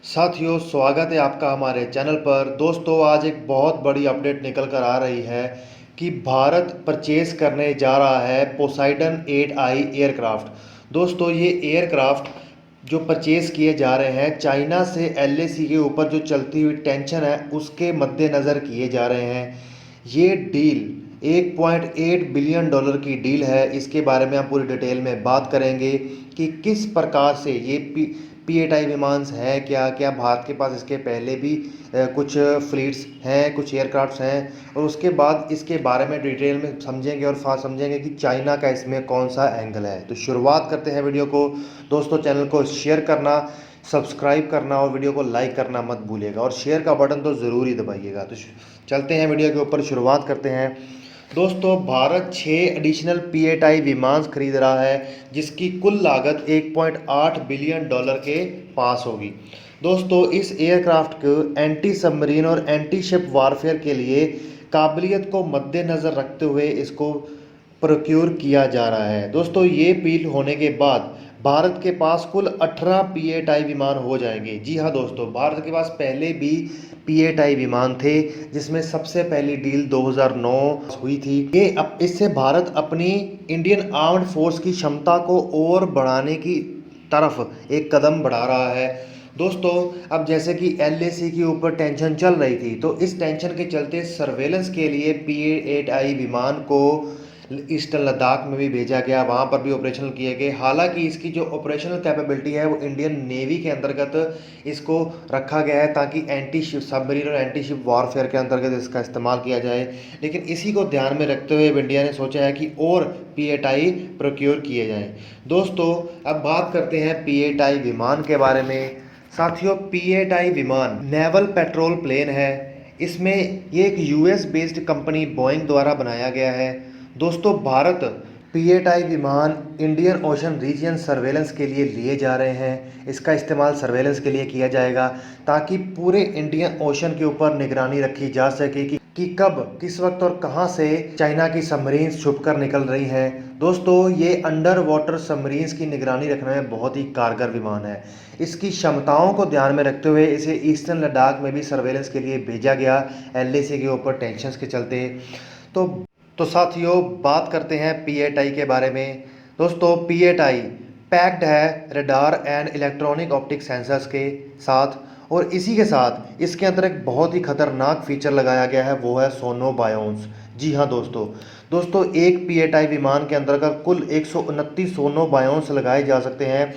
साथियों, स्वागत है आपका हमारे चैनल पर। दोस्तों, आज एक बहुत बड़ी अपडेट निकल कर आ रही है कि भारत परचेज करने जा रहा है पोसाइडन 8i एयरक्राफ्ट। दोस्तों, ये एयरक्राफ्ट जो परचेज़ किए जा रहे हैं चाइना से एलएसी के ऊपर जो चलती हुई टेंशन है उसके मद्देनज़र किए जा रहे हैं। ये डील 1.8 बिलियन डॉलर की डील है। इसके बारे में हम पूरी डिटेल में बात करेंगे कि किस प्रकार से ये P-8I विमान है, क्या क्या भारत के पास इसके पहले भी कुछ फ्लीट्स हैं, कुछ एयरक्राफ्ट्स हैं, और उसके बाद इसके बारे में डिटेल में समझेंगे और समझेंगे कि चाइना का इसमें कौन सा एंगल है। तो शुरुआत करते हैं वीडियो को। दोस्तों, चैनल को शेयर करना, सब्सक्राइब करना और वीडियो को लाइक करना मत भूलिएगा, और शेयर का बटन तो ज़रूर ही दबाइएगा। तो चलते हैं वीडियो के ऊपर, शुरुआत करते हैं। दोस्तों, भारत 6 एडिशनल P-8I विमान खरीद रहा है जिसकी कुल लागत 1.8 बिलियन डॉलर के पास होगी। दोस्तों, इस एयरक्राफ्ट को एंटी सबमरीन और एंटी शिप वारफेयर के लिए काबिलियत को मद्देनज़र रखते हुए इसको प्रोक्योर किया जा रहा है। दोस्तों, ये डील होने के बाद भारत के पास कुल 18 P-8I विमान हो जाएंगे। जी हाँ दोस्तों, भारत के पास पहले भी P-8I विमान थे, जिसमें सबसे पहली डील 2009 हुई थी। ये अब इससे भारत अपनी इंडियन आर्म्ड फोर्स की क्षमता को और बढ़ाने की तरफ एक कदम बढ़ा रहा है। दोस्तों, अब जैसे कि एलएसी के ऊपर टेंशन चल रही थी, तो इस टेंशन के चलते सर्वेलेंस के लिए P-8I विमान को ईस्टर्न लद्दाख में भी भेजा गया, वहाँ पर भी ऑपरेशन किए गए। हालांकि इसकी जो ऑपरेशनल कैपेबिलिटी है वो इंडियन नेवी के अंतर्गत इसको रखा गया है, ताकि एंटी शिप सबमरीन और एंटी शिप वॉरफेयर के अंतर्गत इसका इस्तेमाल किया जाए। लेकिन इसी को ध्यान में रखते हुए इंडिया ने सोचा है कि और P-8I प्रोक्योर किए जाएँ। दोस्तों, अब बात करते हैं P-8I विमान के बारे में। साथियों, P-8I विमान नेवल पेट्रोल प्लेन है। इसमें ये एक यूएस बेस्ड कंपनी बोइंग द्वारा बनाया गया है। दोस्तों, भारत P-8I विमान इंडियन ओशन रीजन सर्वेलेंस के लिए लिए जा रहे हैं। इसका इस्तेमाल सर्वेलेंस के लिए किया जाएगा, ताकि पूरे इंडियन ओशन के ऊपर निगरानी रखी जा सके कि कब, किस वक्त और कहां से चाइना की सबमरीन्स छुप कर निकल रही हैं। दोस्तों, ये अंडर वाटर सबमरीन्स की निगरानी रखने में बहुत ही कारगर विमान है। इसकी क्षमताओं को ध्यान में रखते हुए इसे ईस्टर्न लद्दाख में भी सर्वेलेंस के लिए भेजा गया, एलएसी के ऊपर टेंशन्स के चलते। तो साथियों, बात करते हैं P-8I के बारे में। दोस्तों, P-8I पैक्ड है radar and electronic optic sensors के साथ, और इसी के साथ इसके अंदर एक बहुत ही खतरनाक फीचर लगाया गया है, वो है सोनो बायोन्स। जी हाँ दोस्तों, एक P-8I विमान के अंतर्गत कुल 129 सोनो बायोन्स लगाए जा सकते हैं।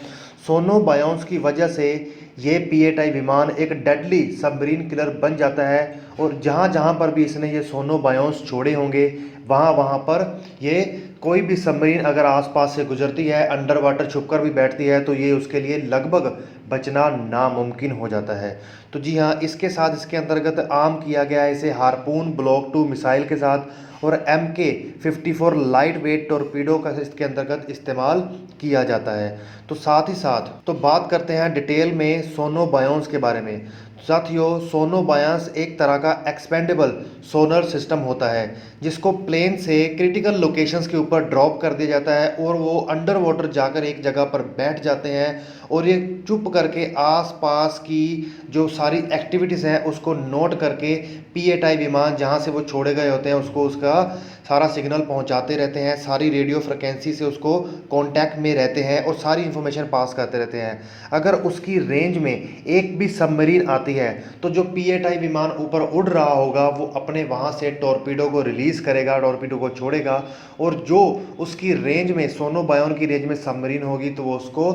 सोनो बायोन्स की वजह से ये P-8I विमान एक डेडली सबमरीन किलर बन जाता है, और जहाँ जहाँ पर भी इसने ये सोनो बायोन्स छोड़े होंगे, वहाँ वहाँ पर ये कोई भी सबमरीन अगर आसपास से गुजरती है, अंडर वाटर छुपकर भी बैठती है, तो ये उसके लिए लगभग बचना नामुमकिन हो जाता है। तो जी हाँ, इसके साथ इसके अंतर्गत आर्म किया गया है इसे हार्पून ब्लॉक 2 मिसाइल के साथ, और MK-54 लाइट वेट टॉर्पीडो का इसके अंतर्गत इस्तेमाल किया जाता है। तो साथ ही साथ तो बात करते हैं डिटेल में सोनो बायोन्स के बारे में। साथियों, सोनो बायोन्स एक तरह का एक्सपेंडेबल सोनर सिस्टम होता है, जिसको प्लेन से क्रिटिकल लोकेशंस के ऊपर ड्रॉप कर दिया जाता है, और वो अंडर वाटर जाकर एक जगह पर बैठ जाते हैं, और ये चुप करके आसपास की जो सारी एक्टिविटीज़ हैं उसको नोट करके P-8I विमान जहाँ से वो छोड़े गए होते हैं उसको उसका सारा सिग्नल पहुंचाते रहते हैं, सारी रेडियो फ्रिक्वेंसी से उसको कांटेक्ट में रहते हैं, और सारी इन्फॉर्मेशन पास करते रहते हैं। अगर उसकी रेंज में एक भी सबमरीन आती है, तो जो P-8I विमान ऊपर उड़ रहा होगा वो अपने वहाँ से टॉर्पीडो को रिलीज़ करेगा, टॉर्पीडो को छोड़ेगा, और जो उसकी रेंज में सोनो बायोन की रेंज में सबमरीन होगी तो वो उसको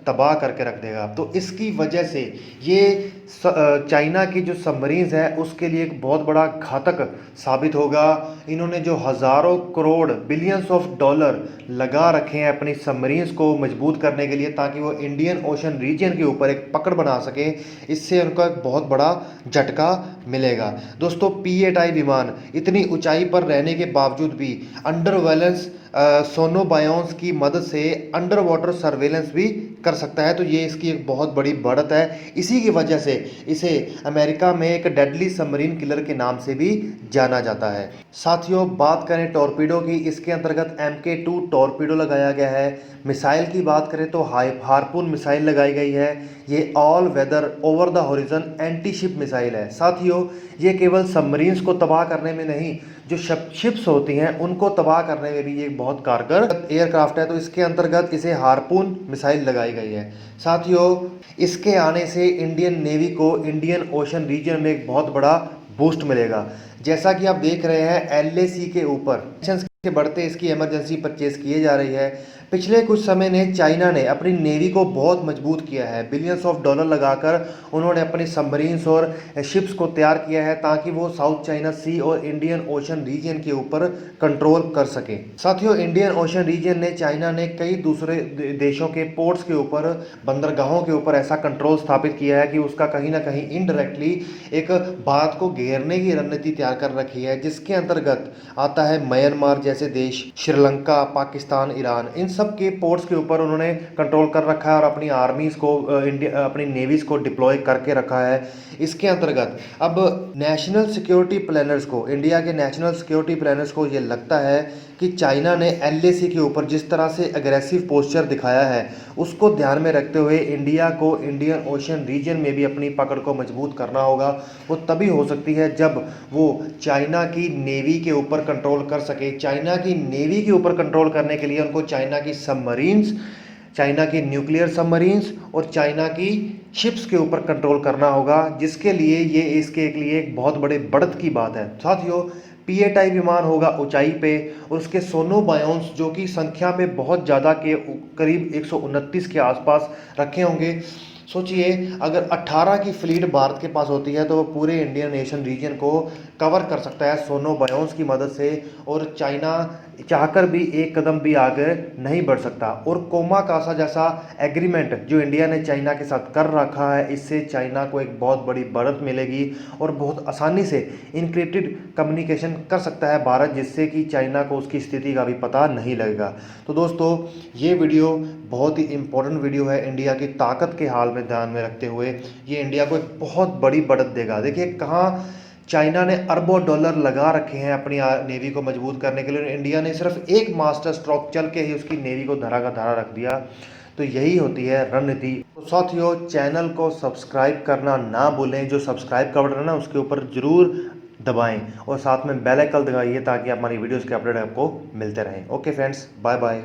तबाह करके रख देगा। तो इसकी वजह से ये चाइना की जो सबमरीन्स है उसके लिए एक बहुत बड़ा घातक साबित होगा। इन्होंने जो हज़ारों करोड़ बिलियंस ऑफ डॉलर लगा रखे हैं अपनी सबमरीन्स को मजबूत करने के लिए, ताकि वो इंडियन ओशन रीजन के ऊपर एक पकड़ बना सके, इससे उनका एक बहुत बड़ा झटका मिलेगा। दोस्तों, P-8I विमान इतनी ऊंचाई पर रहने के बावजूद भी अंडर बैलेंस सोनोबायोन्स की मदद से अंडर वाटर सर्वेलेंस भी कर सकता है। तो ये इसकी एक बहुत बड़ी बढ़त है। इसी की वजह से इसे अमेरिका में एक डेडली सबमरीन किलर के नाम से भी जाना जाता है। साथियों, बात करें टॉर्पीडो की, इसके अंतर्गत MK2 टॉर्पीडो लगाया गया है। मिसाइल की बात करें तो हार्पून मिसाइल लगाई गई है। ये all weather over the horizon anti ship missile है। साथियों, ये केवल सबमरीन्स को तबाह करने में नहीं, जो शिप्स होती हैं उनको तबाह करने में भी ये बहुत कारगर एयरक्राफ्ट है। तो इसके अंतर्गत इसे हार्पून मिसाइल लगाई गई है। साथियों, इसके आने से इंडियन नेवी को इंडियन ओशन रीजन में एक बहुत बड़ा बूस्ट मिलेगा। जैसा कि आप देख रहे हैं LAC के ऊपर टेंशंस के बढ़ते इसकी इमरजेंसी परचेज किए जा रही है। पिछले कुछ समय ने चाइना ने अपनी नेवी को बहुत मजबूत किया है। बिलियंस ऑफ डॉलर लगाकर उन्होंने अपनी सबमरीन्स और शिप्स को तैयार किया है ताकि वो साउथ चाइना सी और इंडियन ओशन रीजन के ऊपर कंट्रोल कर सके। साथियों, इंडियन ओशन रीजन ने चाइना ने कई दूसरे देशों के पोर्ट्स के ऊपर, बंदरगाहों के ऊपर ऐसा कंट्रोल स्थापित किया है कि उसका कहीं ना कहीं इनडायरेक्टली एक भारत को घेरने की रणनीति तैयार कर रखी है, जिसके अंतर्गत आता है म्यांमार जैसे देश, श्रीलंका, पाकिस्तान, ईरान। इन सब के पोर्ट्स के ऊपर उन्होंने कंट्रोल कर रखा है और अपनी आर्मीज को, अपनी नेवीज को डिप्लॉय करके रखा है। इसके अंतर्गत अब नेशनल सिक्योरिटी प्लानर्स को, इंडिया के नेशनल सिक्योरिटी प्लानर्स को ये लगता है कि चाइना ने LAC के ऊपर जिस तरह से एग्रेसिव पोस्चर दिखाया है, उसको ध्यान में रखते हुए इंडिया को इंडियन ओशन रीजन में भी अपनी पकड़ को मजबूत करना होगा। वो तभी हो सकती है जब वो चाइना की नेवी के ऊपर कंट्रोल कर सके। चाइना की नेवी के ऊपर कंट्रोल करने के लिए उनको चाइना की सबमरीन्स, चाइना की न्यूक्लियर सबमरीन्स और चाइना की शिप्स के ऊपर कंट्रोल करना होगा, जिसके लिए ये इसके लिए एक बहुत बड़े बढ़त की बात है। साथियों, P-8I विमान होगा ऊंचाई पे और उसके सोनोबायोन्स जो कि संख्या पे बहुत ज़्यादा के करीब 129 के आसपास रखे होंगे। सोचिए, अगर 18 की फ्लीट भारत के पास होती है तो वो पूरे इंडियन नेशन रीजन को कवर कर सकता है सोनोबायोन्स की मदद से, और चाइना चाहकर भी एक कदम भी आगे नहीं बढ़ सकता। और कोमाकासा जैसा एग्रीमेंट जो इंडिया ने चाइना के साथ कर रखा है, इससे चाइना को एक बहुत बड़ी बढ़त मिलेगी और बहुत आसानी से इनक्रिप्टेड कम्युनिकेशन कर सकता है भारत, जिससे कि चाइना को उसकी स्थिति का भी पता नहीं लगेगा। तो दोस्तों, ये वीडियो बहुत ही इंपॉर्टेंट वीडियो है। इंडिया की ताकत के हाल में ध्यान में रखते हुए ये इंडिया को एक बहुत बड़ी बढ़त देगा। देखिए, कहाँ चाइना ने अरबों डॉलर लगा रखे हैं अपनी नेवी को मजबूत करने के लिए, इंडिया ने सिर्फ एक मास्टर स्ट्रोक चल के ही उसकी नेवी को धरा का धरा रख दिया। तो यही होती है रणनीति। तो साथियों, चैनल को सब्सक्राइब करना ना भूलें। जो सब्सक्राइब का बटन है ना, उसके ऊपर जरूर दबाएं और साथ में बेल आइकन दबाइए ताकि हमारी वीडियोस के अपडेट आपको मिलते रहें। Okay friends, bye bye.